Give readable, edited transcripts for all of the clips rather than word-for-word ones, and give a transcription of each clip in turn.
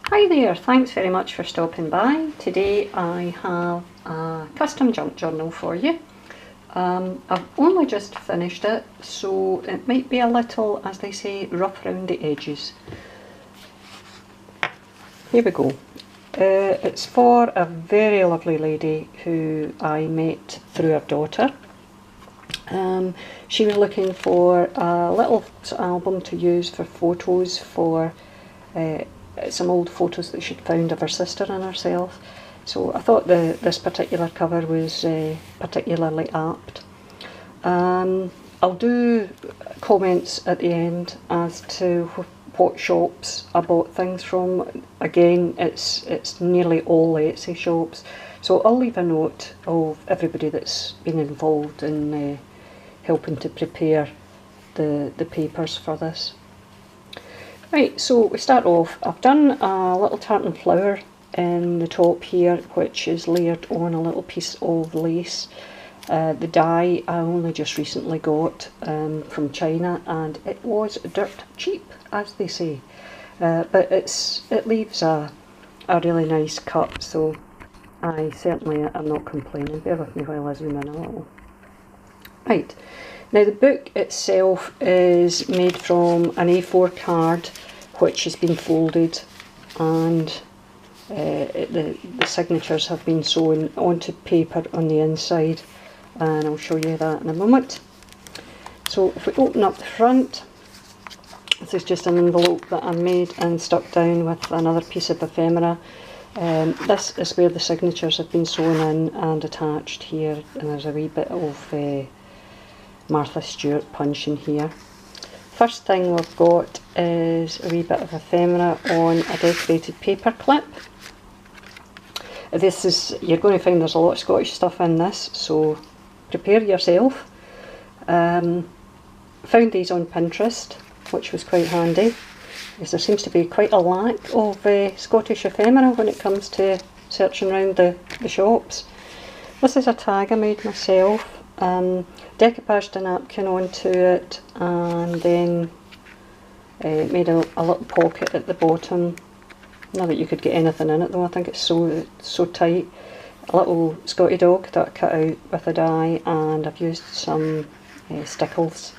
Hi there, thanks very much for stopping by. Today I have a custom junk journal for you. I've only just finished it, so it might be a little, as they say, rough around the edges. Here we go. It's for a very lovely lady who I met through her daughter. She was looking for a little album to use for photos for some old photos that she'd found of her sister and herself. So I thought this particular cover was particularly apt. I'll do comments at the end as to what shops I bought things from. Again, it's nearly all Etsy shops, so I'll leave a note of everybody that's been involved in helping to prepare the papers for this. Right, so we start off. I've done a little tartan flower in the top here, which is layered on a little piece of lace. The dye I only just recently got from China, and it was dirt cheap, as they say. But it leaves a really nice cut, so I certainly am not complaining. Bear with me while I zoom in a little. Right, now the book itself is made from an A4 card which has been folded, and the signatures have been sewn onto paper on the inside, and I'll show you that in a moment. So if we open up the front, this is just an envelope that I made and stuck down with another piece of ephemera. This is where the signatures have been sewn in and attached here, and there's a wee bit of Martha Stewart punch in here. First thing we've got is a wee bit of ephemera on a decorated paper clip. This is, you're going to find there's a lot of Scottish stuff in this, so prepare yourself. Found these on Pinterest, which was quite handy, because there seems to be quite a lack of Scottish ephemera when it comes to searching around the shops. This is a tag I made myself. Decoupaged a napkin onto it, and then made a little pocket at the bottom. Not that you could get anything in it though, I think it's so tight. A little Scotty dog that I cut out with a die, and I've used some stickles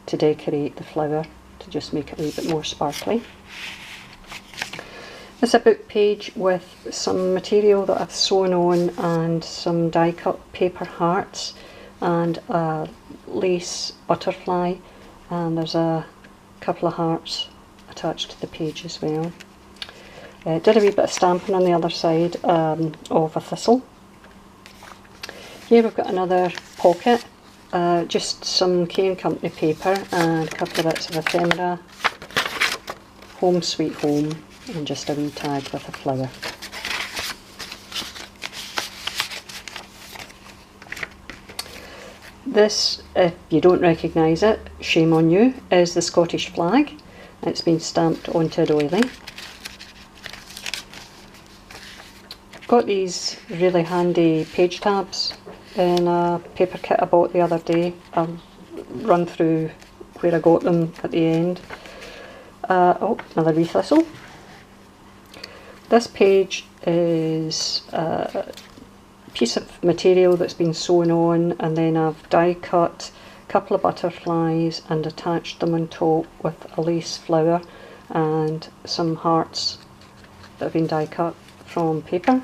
to decorate the flower to just make it a wee bit more sparkly. This is a book page with some material that I've sewn on and some die cut paper hearts and a lace butterfly, and there's a couple of hearts attached to the page as well. Did a wee bit of stamping on the other side of a thistle. Here we've got another pocket, just some K & Company paper and a couple of bits of ephemera, Home Sweet Home, and just a wee tag with a flower. This, if you don't recognise it, shame on you, is the Scottish flag. It's been stamped onto a doily. Got these really handy page tabs in a paper kit I bought the other day. I'll run through where I got them at the end. Oh, another wee thistle. This page is piece of material that's been sewn on, and then I've die cut a couple of butterflies and attached them on top with a lace flower and some hearts that have been die cut from paper.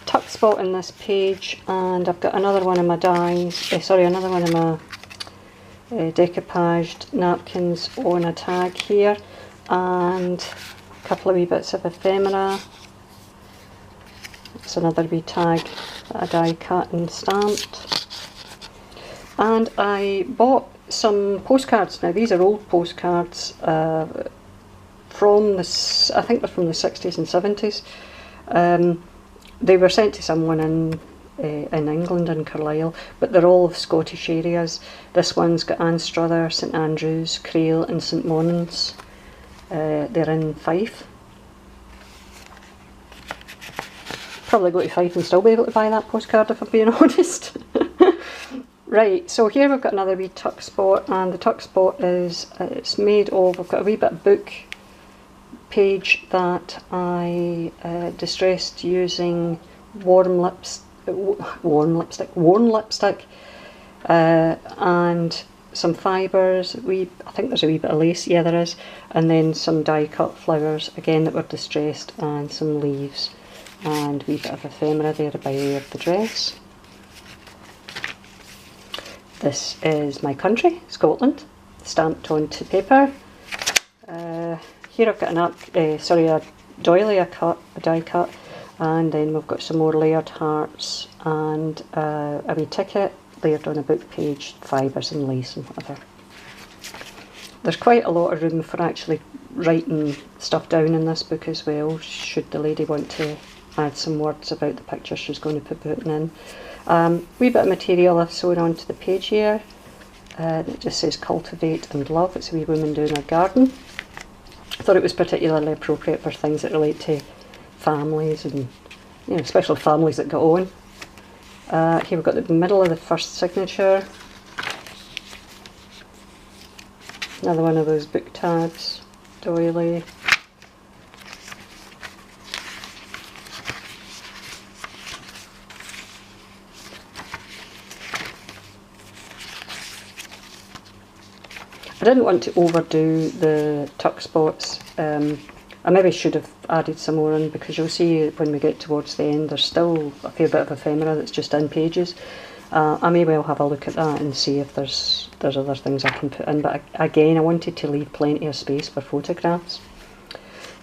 Tuck spot in this page, and I've got another one of my dies, another one of my decoupaged napkins on a tag here, and a couple of wee bits of ephemera. It's another wee tag that I die cut and stamped. And I bought some postcards. Now these are old postcards from I think they're from the 60s and 70s. They were sent to someone in England, in Carlisle, but they're all of Scottish areas. This one's got Anstruther, St Andrews, Crail and St Monnans. They're in Fife. Probably go to Fife and still be able to buy that postcard if I'm being honest. Right, so here we've got another wee tuck spot, and the tuck spot is, it's made of, I've got a wee bit of book page that I distressed using warm lipstick, and some fibres. I think there's a wee bit of lace, yeah there is, and then some die cut flowers again that were distressed, and some leaves, and a wee bit of ephemera there by way of the dress. This is my country, Scotland, stamped onto paper. Here I've got a doily, a die cut, and then we've got some more layered hearts and a wee ticket layered on a book page, fibres and lace and whatever. There's quite a lot of room for actually writing stuff down in this book as well, should the lady want to add some words about the picture she's going to be putting in. Wee bit of material I've sewn onto the page here. It just says cultivate and love. It's a wee woman doing her garden. I thought it was particularly appropriate for things that relate to families, and especially families that go on. Here we've got the middle of the first signature. Another one of those book tags, doily. I didn't want to overdo the tuck spots. I maybe should have added some more in, because you'll see when we get towards the end there's still a fair bit of ephemera that's just in pages. I may well have a look at that and see if there's other things I can put in, but again I wanted to leave plenty of space for photographs.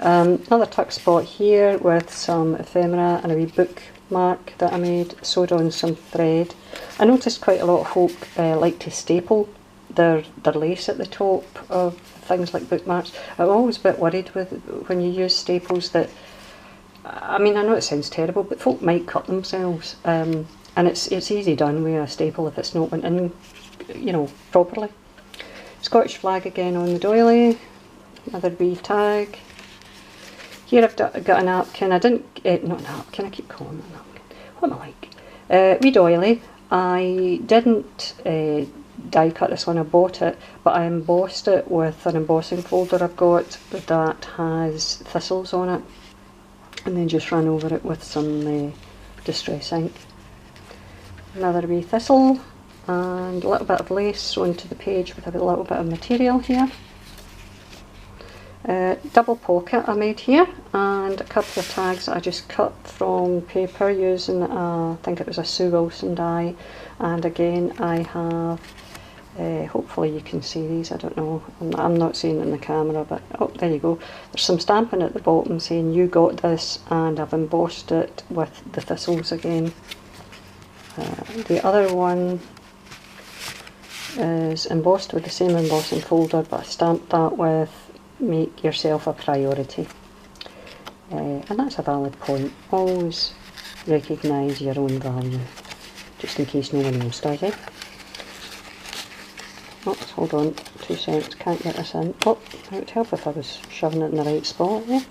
Another tuck spot here with some ephemera and a wee bookmark that I made, sewed on some thread. I noticed quite a lot of folk like to staple their lace at the top of things like bookmarks. I'm always a bit worried with when you use staples that, I mean, I know it sounds terrible, but folk might cut themselves, and it's easy done with a staple if it's not went in, properly. Scottish flag again on the doily, another wee tag. Here I've got a napkin. Not a napkin, I keep calling it a napkin. What am I like? Wee doily. I didn't die cut this one, I bought it, but I embossed it with an embossing folder I've got that has thistles on it, and then just ran over it with some distress ink. Another wee thistle and a little bit of lace onto the page with a little bit of material here. Double pocket I made here, and a couple of tags that I just cut from paper using I think it was a Sue Olson die, and again I have hopefully you can see these, I don't know, I'm not seeing it in the camera, but oh, there you go. There's some stamping at the bottom saying you got this, and I've embossed it with the thistles again. The other one is embossed with the same embossing folder, but I stamped that with make yourself a priority. And that's a valid point. Always recognise your own value, just in case no one else does it. Oh, hold on, 2 seconds, can't get this in. Oh, it would help if I was shoving it in the right spot there.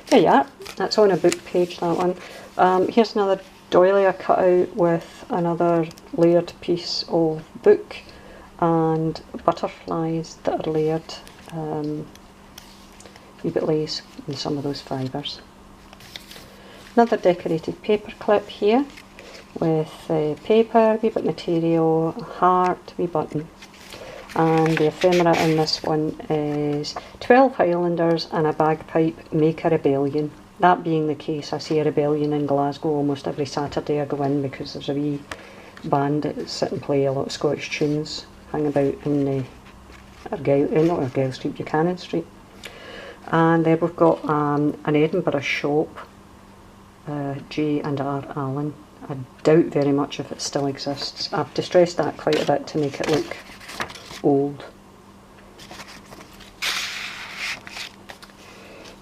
There you are, that's on a book page, that one. Here's another doily I cut out with another layered piece of book and butterflies that are layered, wee bit lace and some of those fibres. Another decorated paper clip here with paper, wee bit material, a heart, wee button. And the ephemera in this one is 12 Highlanders and a bagpipe make a rebellion. That being the case, I see a rebellion in Glasgow almost every Saturday I go in, because there's a wee band that sit and play a lot of Scottish tunes hang about in Argyle Street, Buchanan Street. And then we've got an Edinburgh shop, J and R Allen. I doubt very much if it still exists. I've distressed that quite a bit to make it look old.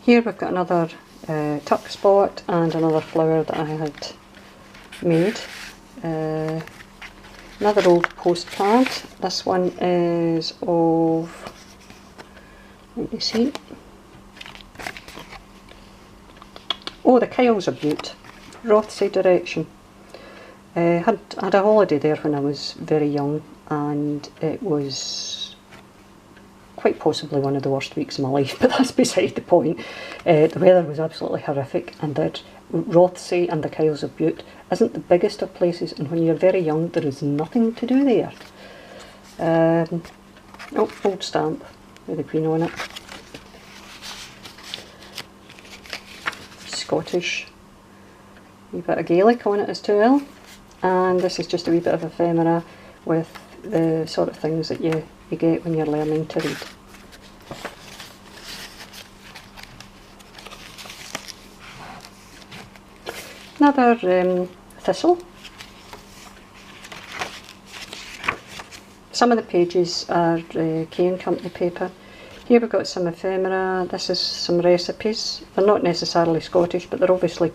Here we've got another tuck spot and another flower that I had made. Another old postcard. This one is of, let me see. Oh, the Kyles are beaut. Rothsay direction. Had a holiday there when I was very young, and it was quite possibly one of the worst weeks of my life, but that's beside the point. The weather was absolutely horrific, and that Rothsay and the Kyles of Bute isn't the biggest of places, and when you're very young there is nothing to do there. Oh, old stamp with the Queen on it. Scottish. A wee bit of Gaelic on it as well. And this is just a wee bit of ephemera with the sort of things that you get when you're learning to read. Another thistle. Some of the pages are K & Company paper. Here we've got some ephemera. This is some recipes. They're not necessarily Scottish, but they're obviously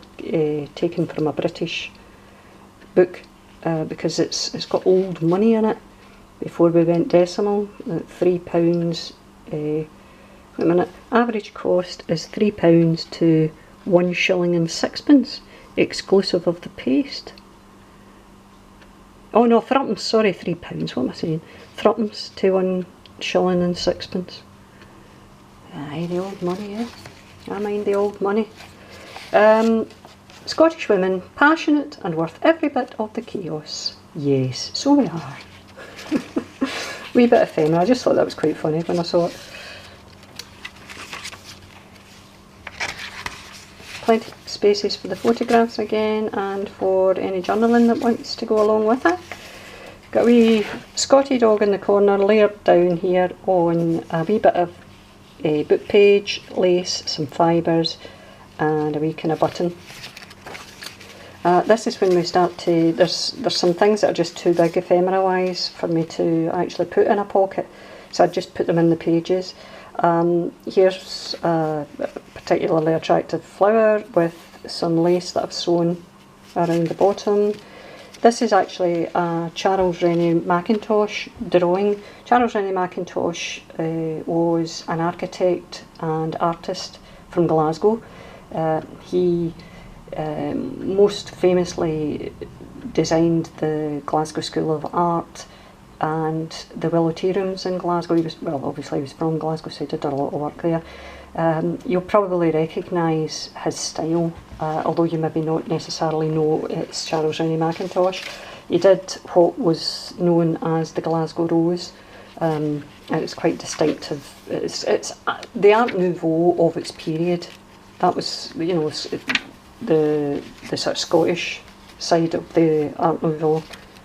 taken from a British book because it's got old money in it. Before we went decimal, £3. Wait a minute. Average cost is £3 to £1.06, exclusive of the paste. Oh no, threepence, sorry, £3, what am I saying? Threepence to £1.06. Aye, the old money, eh? I mind the old money. Scottish women, passionate and worth every bit of the chaos. Yes, so we are. Wee bit of ephemera, I just thought that was quite funny when I saw it. Plenty of spaces for the photographs again, and for any journaling that wants to go along with it. Got a wee Scotty dog in the corner layered down here on a wee bit of a book page, lace, some fibres and a wee kind of button. This is when we start to, there's some things that are just too big ephemera wise for me to actually put in a pocket, so I just put them in the pages. Here's a particularly attractive flower with some lace that I've sewn around the bottom. This is actually a Charles Rennie Mackintosh drawing. Charles Rennie Mackintosh was an architect and artist from Glasgow. He most famously designed the Glasgow School of Art and the Willow Tea Rooms in Glasgow. He was, well, obviously he was from Glasgow, so he did a lot of work there. You'll probably recognise his style, although you maybe not necessarily know it's Charles Rennie Mackintosh. He did what was known as the Glasgow Rose, and it's quite distinctive. It's the Art Nouveau of its period. That was, you know, the sort of Scottish side of the Art Nouveau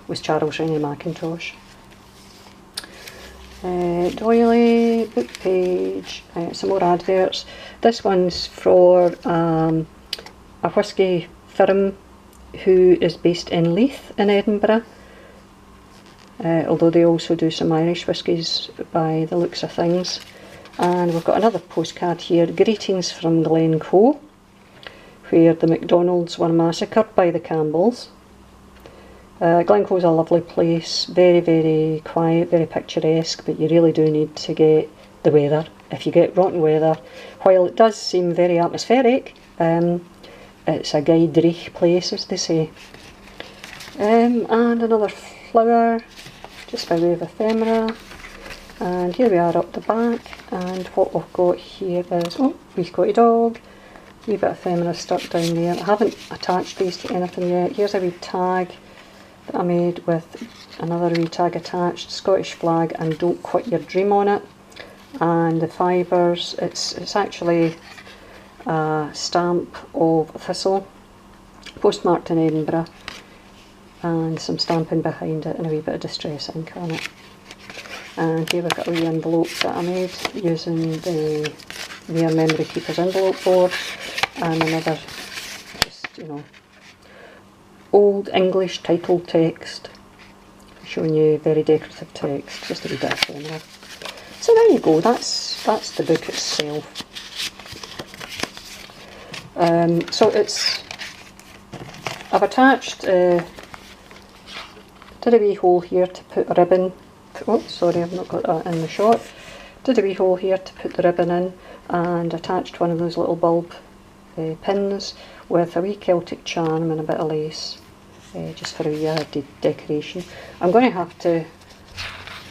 was Charles Rennie Mackintosh. Doily, book page, some more adverts. This one's for a whisky firm who is based in Leith in Edinburgh, although they also do some Irish whiskies by the looks of things. And we've got another postcard here, greetings from Glencoe, where the McDonalds were massacred by the Campbells. Glencoe's a lovely place, very, very quiet, very picturesque, but you really do need to get the weather. If you get rotten weather, while it does seem very atmospheric, it's a Gaidrich place, as they say. And another flower, just by way of ephemera. And here we are up the back, and what we've got here is, oh, wee Scotty dog, wee bit of ephemera stuck down there. I haven't attached these to anything yet. Here's a wee tag that I made with another wee tag attached, Scottish flag and don't quit your dream on it. And the fibres, it's actually a stamp of thistle, postmarked in Edinburgh, and some stamping behind it and a wee bit of distress ink on it. And here we've got a wee envelope that I made using the Mere Memory Keeper's envelope board, and another, just, you know, old English title text, showing you very decorative text, just a wee bit of ephemera. So there you go, that's the book itself. So it's, I've attached, did a wee hole here to put a ribbon. Oh, sorry, I've not got that in the shot. Did a wee hole here to put the ribbon in, and attached one of those little bulb pins with a wee Celtic charm and a bit of lace, just for a wee added decoration. I'm going to have to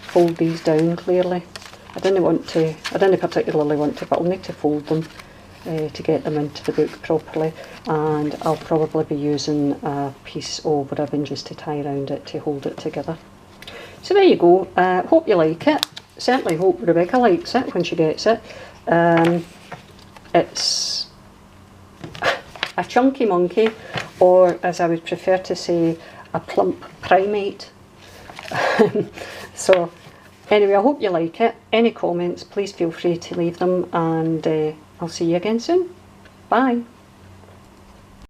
fold these down clearly, I didn't particularly want to, but I'll need to fold them to get them into the book properly, and I'll probably be using a piece of ribbon just to tie around it to hold it together. So there you go. Hope you like it. Certainly hope Rebecca likes it when she gets it. It's a chunky monkey, or as I would prefer to say, a plump primate. So anyway, I hope you like it. Any comments, please feel free to leave them, and I'll see you again soon. Bye.